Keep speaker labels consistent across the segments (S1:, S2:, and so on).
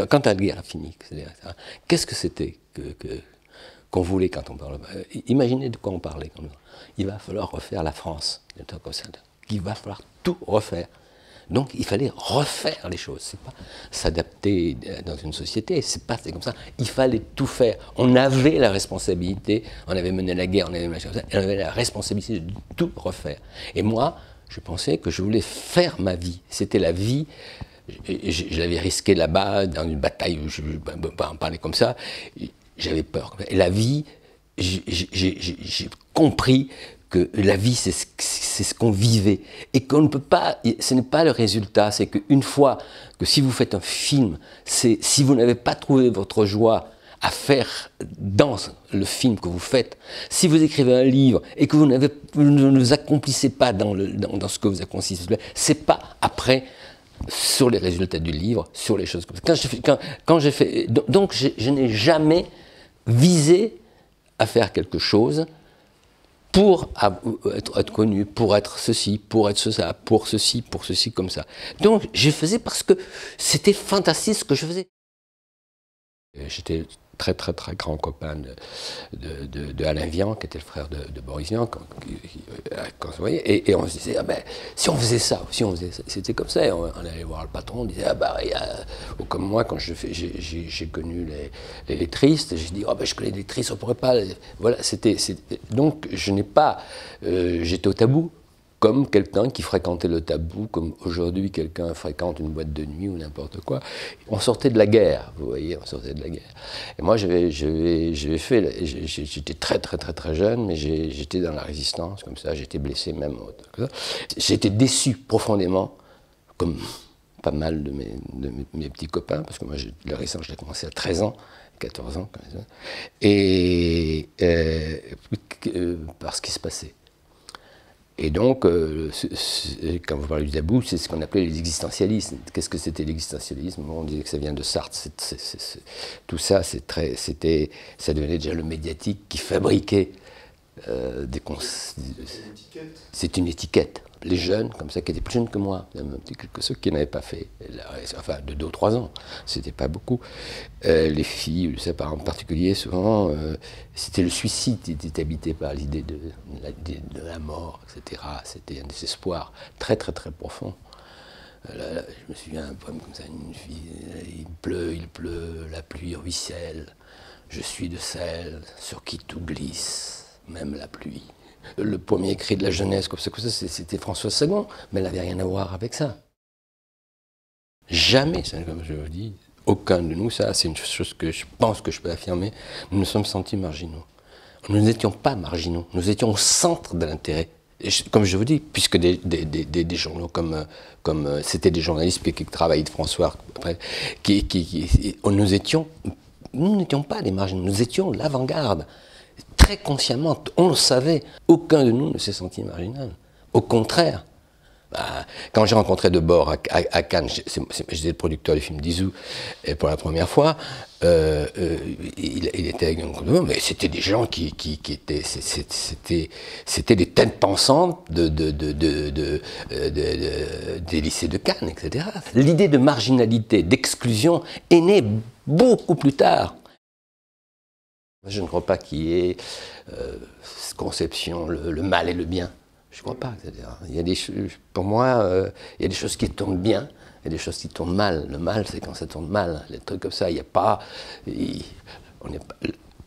S1: quand la guerre a fini, qu'est-ce que c'était qu'on voulait quand on parlait? Imaginez de quoi on parlait. Il va falloir refaire la France, comme ça. Il va falloir tout refaire. Donc il fallait refaire les choses, c'est pas s'adapter dans une société, c'est comme ça. Il fallait tout faire. On avait la responsabilité, on avait mené la guerre, on avait la responsabilité de tout refaire. Et moi, je pensais que je voulais faire ma vie. C'était la vie. Je l'avais risqué là-bas, dans une bataille, je ne peux pas en parler comme ça, j'avais peur. Et la vie, j'ai compris que la vie, c'est ce qu'on vivait. Et qu'on ne peut pas, ce n'est pas le résultat, c'est qu'une fois que si vous faites un film, si vous n'avez pas trouvé votre joie à faire dans le film que vous faites, si vous écrivez un livre et que vous ne vous accomplissez pas dans ce que vous accomplissez, c'est pas après sur les résultats du livre, sur les choses comme ça. Quand j'ai fait, donc je n'ai jamais visé à faire quelque chose pour être connu, pour être ceci, pour être ça, pour ceci, comme ça. Donc je faisais parce que c'était fantastique ce que je faisais. J'étais très grand copain de Alain Vian, qui était le frère de Boris Vian, quand on voyait, et on se disait, ah ben, si on faisait ça, c'était comme ça, on allait voir le patron, on disait, ah ben, ou comme moi, quand j'ai connu les lettristes, j'ai dit, ah ben, je connais les lettristes, on pourrait pas, voilà, donc je n'ai pas, j'étais au tabou, comme quelqu'un qui fréquentait le tabou, comme aujourd'hui quelqu'un fréquente une boîte de nuit ou n'importe quoi. On sortait de la guerre, vous voyez, on sortait de la guerre. Et moi, j'étais très jeune, mais j'étais dans la résistance, comme ça, j'étais blessé même. J'étais déçu profondément, comme pas mal de mes petits copains, parce que moi, la résistance, je l'ai commencé à 13 ans, 14 ans, comme ça, et par ce qui se passait. Et donc, quand vous parlez du tabou, c'est ce qu'on appelait les existentialistes. Qu'est-ce que c'était l'existentialisme? On disait que ça vient de Sartre. Tout ça, ça devenait déjà le médiatique qui fabriquait c'est une étiquette. Les jeunes, comme ça, qui étaient plus jeunes que moi, que ceux qui n'avaient pas fait, enfin de 2 ou 3 ans, c'était pas beaucoup. Les filles, ça en particulier, souvent, c'était le suicide qui était habité par l'idée de la mort, etc. C'était un désespoir très profond. Là, je me souviens d'un poème comme ça, une fille, il pleut, la pluie ruisselle, je suis de celle sur qui tout glisse, même la pluie. Le premier cri de la jeunesse, comme ça, c'était François II, mais elle n'avait rien à voir avec ça. Jamais, comme je vous dis, aucun de nous, ça c'est une chose que je pense que je peux affirmer, nous nous sommes sentis marginaux. Nous n'étions pas marginaux, nous étions au centre de l'intérêt. Comme je vous dis, puisque des journaux comme c'était des journalistes qui travaillaient de François, après, nous n'étions pas des marginaux, nous étions l'avant-garde. Très consciemment, on le savait, aucun de nous ne s'est senti marginal. Au contraire, quand j'ai rencontré Debord à Cannes, j'étais le producteur du film d'Izou, et pour la première fois, il était avec un mais c'était des gens qui étaient, c'était des têtes pensantes des lycées de Cannes, etc. L'idée de marginalité, d'exclusion est née beaucoup plus tard. Je ne crois pas qu'il y ait cette conception, le mal et le bien. Je ne crois pas. Il y a pour moi, il y a des choses qui tournent bien, il y a des choses qui tournent mal. Le mal, c'est quand ça tourne mal. Les trucs comme ça, il n'y a pas... on n'est pas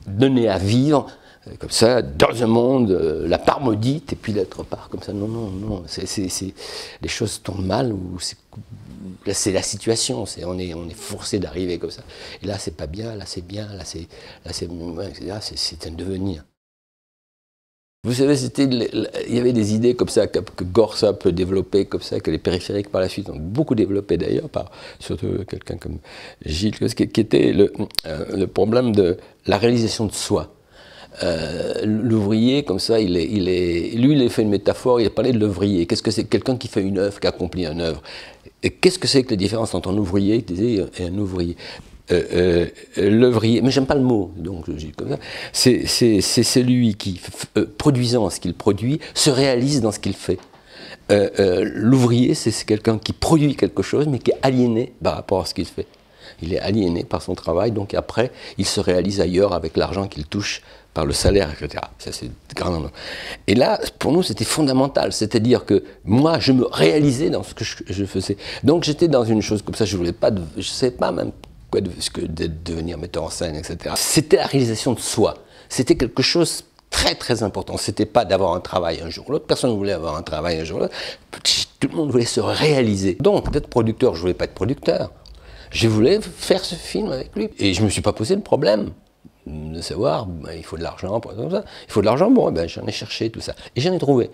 S1: donné à vivre comme ça, dans un monde, la part maudite, et puis l'autre part comme ça. Non. Les choses tournent mal, ou c'est la situation, on est forcé d'arriver comme ça. Et là, c'est pas bien, là, c'est bien, là, c'est un devenir. Vous savez, il y avait des idées comme ça, que Gorce a peu développé comme ça, que les périphériques par la suite ont beaucoup développé d'ailleurs, surtout quelqu'un comme Gilles, qui était le problème de la réalisation de soi. L'ouvrier, comme ça, lui, il a fait une métaphore, il a parlé de l'ouvrier. Qu'est-ce que c'est? Quelqu'un qui fait une œuvre, qui accomplit une œuvre. Et qu'est-ce que c'est que la différence entre un ouvrier, et un ouvrier? L'œuvrier, mais j'aime pas le mot, donc je dis comme ça, c'est celui qui, produisant ce qu'il produit, se réalise dans ce qu'il fait. L'ouvrier, c'est quelqu'un qui produit quelque chose, mais qui est aliéné par rapport à ce qu'il fait. Il est aliéné par son travail, donc après, il se réalise ailleurs avec l'argent qu'il touche par le salaire, etc. Ça, c'est grand. Et là, pour nous, c'était fondamental. C'est-à-dire que moi, je me réalisais dans ce que je faisais. Donc, j'étais dans une chose comme ça. Je ne savais pas même quoi de devenir metteur en scène, etc. C'était la réalisation de soi. C'était quelque chose très très important. C'était pas d'avoir un travail un jour ou l'autre. Personne ne voulait avoir un travail un jour ou l'autre. Tout le monde voulait se réaliser. Donc, d'être producteur, je voulais pas être producteur. Je voulais faire ce film avec lui. Et je me suis pas posé le problème de savoir, ben, il faut de l'argent, il faut de l'argent, bon, ben, j'en ai cherché, tout ça. Et j'en ai trouvé.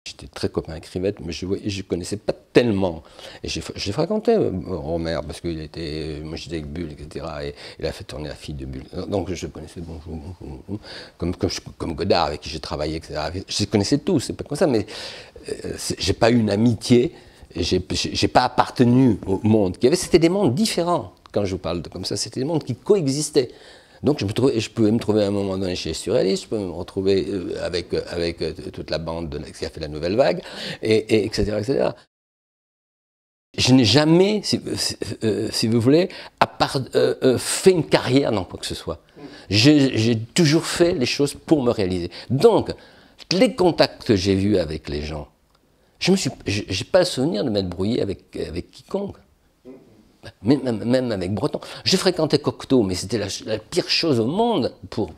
S1: J'étais très copain avec Rivette, mais je ne connaissais pas tellement. Et j'ai fréquenté Romer, parce qu'il était, moi j'étais avec Bull, etc. Et il a fait tourner La fille de Bull. Donc je connaissais bonjour, comme Godard, avec qui j'ai travaillé, etc. Je connaissais tous, c'est pas comme ça, mais j'ai pas eu une amitié, j'ai pas appartenu au monde qu'il y avait. C'était des mondes différents. Quand je vous parle comme ça, c'était des mondes qui coexistaient. Donc je pouvais me trouver à un moment donné chez Surréaliste, je peux me retrouver avec toute la bande qui a fait la Nouvelle Vague, etc., etc. Je n'ai jamais, si vous voulez, fait une carrière dans quoi que ce soit. J'ai toujours fait les choses pour me réaliser. Donc, les contacts que j'ai vus avec les gens, je n'ai pas le souvenir de m'être brouillé avec quiconque. Même avec Breton. J'ai fréquenté Cocteau, mais c'était la pire chose au monde pour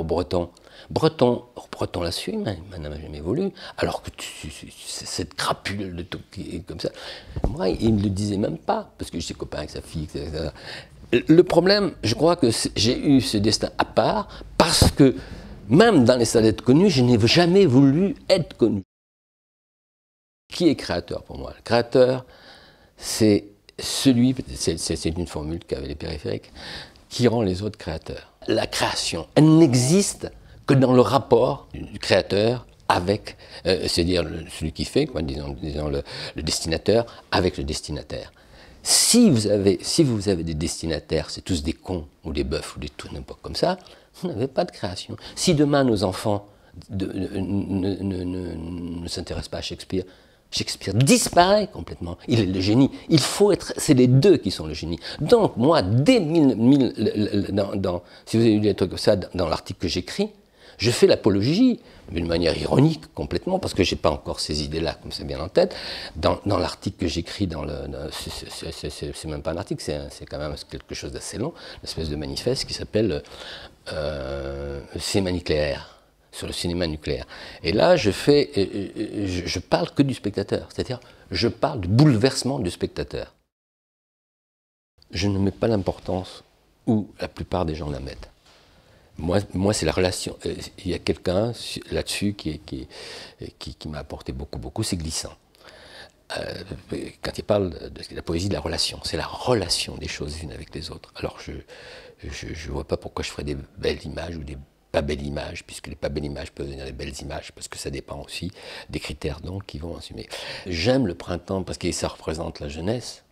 S1: Breton. Breton l'a su, mais il n'en a jamais voulu. Alors que cette crapule de tout qui est comme ça, moi, il ne le disait même pas, parce que j'étais copain avec sa fille, etc. Le problème, je crois que j'ai eu ce destin à part, parce que même dans les salles d'être connu, je n'ai jamais voulu être connu. Qui est créateur pour moi? Le créateur, c'est celui, c'est une formule qu'avaient les périphériques, qui rend les autres créateurs. La création, elle n'existe que dans le rapport du créateur avec, c'est-à-dire celui qui fait, quoi, disons le destinateur, avec le destinataire. Si vous avez des destinataires, c'est tous des cons, ou des bœufs, ou des tout n'importe comme ça, vous n'avez pas de création. Si demain nos enfants ne s'intéressent pas à Shakespeare, Shakespeare disparaît complètement. Il est le génie. Il faut être. C'est les deux qui sont le génie. Donc, moi, dès si vous avez lu des trucs comme ça dans l'article que j'écris, je fais l'apologie, d'une manière ironique complètement, parce que je n'ai pas encore ces idées-là comme ça bien en tête. Dans l'article que j'écris, c'est même pas un article, c'est quand même quelque chose d'assez long, une espèce de manifeste qui s'appelle Cinéma nucléaire. Sur le cinéma nucléaire. Et là, je parle que du spectateur, c'est-à-dire je parle du bouleversement du spectateur. Je ne mets pas l'importance où la plupart des gens la mettent. Moi c'est la relation. Il y a quelqu'un là-dessus qui m'a apporté beaucoup, c'est Glissant. Quand il parle de la poésie de la relation, c'est la relation des choses unes avec les autres. Alors je ne vois pas pourquoi je ferais des belles images ou des pas belles images, puisque les pas belles images peuvent devenir des belles images, parce que ça dépend aussi des critères donc qui vont assumer. J'aime le printemps parce que ça représente la jeunesse.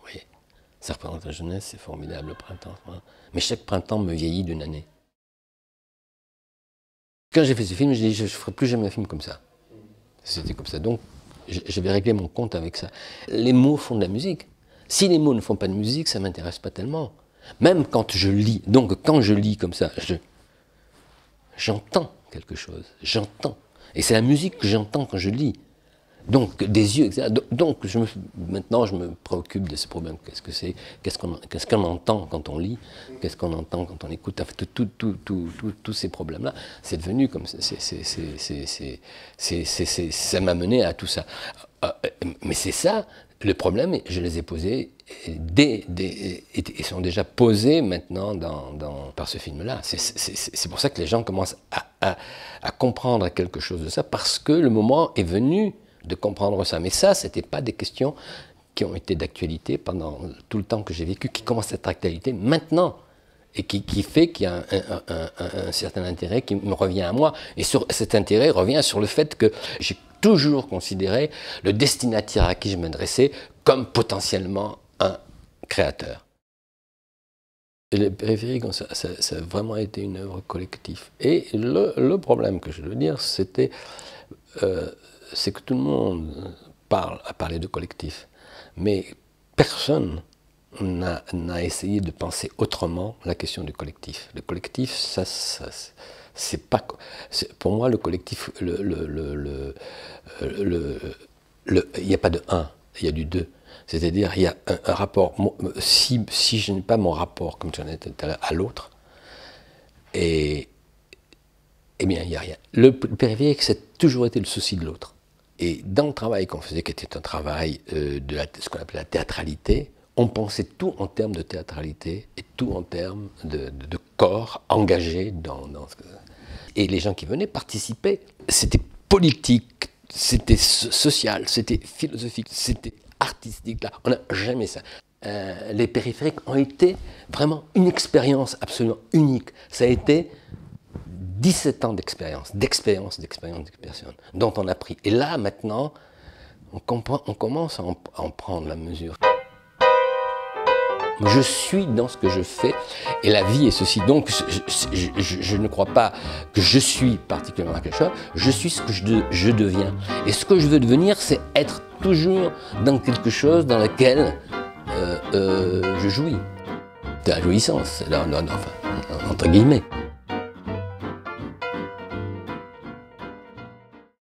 S1: Oui, ça représente la jeunesse, c'est formidable le printemps. Mais chaque printemps me vieillit d'une année. Quand j'ai fait ce film, j'ai dit je ne ferai plus jamais un film comme ça. C'était comme ça. Donc j'avais réglé mon compte avec ça. Les mots font de la musique. Si les mots ne font pas de musique, ça ne m'intéresse pas tellement. Même quand je lis. Donc quand je lis comme ça, j'entends quelque chose, j'entends. Et c'est la musique que j'entends quand je lis. Donc, des yeux, etc. Donc, maintenant, je me préoccupe de ce problème. Qu'est-ce qu'on entend quand on lit? Qu'est-ce qu'on entend quand on écoute? En fait, tous ces problèmes-là, c'est devenu comme ça. Ça m'a mené à tout ça. Mais c'est ça, le problème, je les ai posés et sont déjà posés maintenant par ce film-là. C'est pour ça que les gens commencent à comprendre quelque chose de ça, parce que le moment est venu de comprendre ça. Mais ça, ce n'était pas des questions qui ont été d'actualité pendant tout le temps que j'ai vécu, qui commencent à être d'actualité maintenant, et qui fait qu'il y a un certain intérêt qui me revient à moi. Et cet intérêt revient sur le fait que j'ai toujours considéré le destinataire à qui je m'adressais comme potentiellement un créateur. Et les périphériques, ça a vraiment été une œuvre collective. Et le problème que je veux dire, c'est que tout le monde a parlé de collectif. Mais personne n'a essayé de penser autrement la question du collectif. Le collectif, c'est pas... Pour moi, le collectif, il n'y a pas de un, il y a du deux. C'est-à-dire, il y a un rapport... Si je n'ai pas mon rapport, comme tu en étais tout à l'heure, à l'autre, eh bien, il n'y a rien. Le périphérique, c'est toujours été le souci de l'autre. Et dans le travail qu'on faisait, qui était un travail de ce qu'on appelait la théâtralité, on pensait tout en termes de théâtralité et tout en termes de corps engagé dans ce que... Et les gens qui venaient participaient. C'était politique, c'était social, c'était philosophique, c'était artistique. Là, on n'a jamais ça. Les périphériques ont été vraiment une expérience absolument unique. Ça a été 17 ans d'expérience, dont on a pris. Et là, maintenant, on commence à en prendre la mesure. Je suis dans ce que je fais, et la vie est ceci. Donc, je ne crois pas que je suis particulièrement quelque chose, je suis ce que je deviens. Et ce que je veux devenir, c'est être toujours dans quelque chose dans lequel je jouis. De la jouissance, enfin, entre guillemets.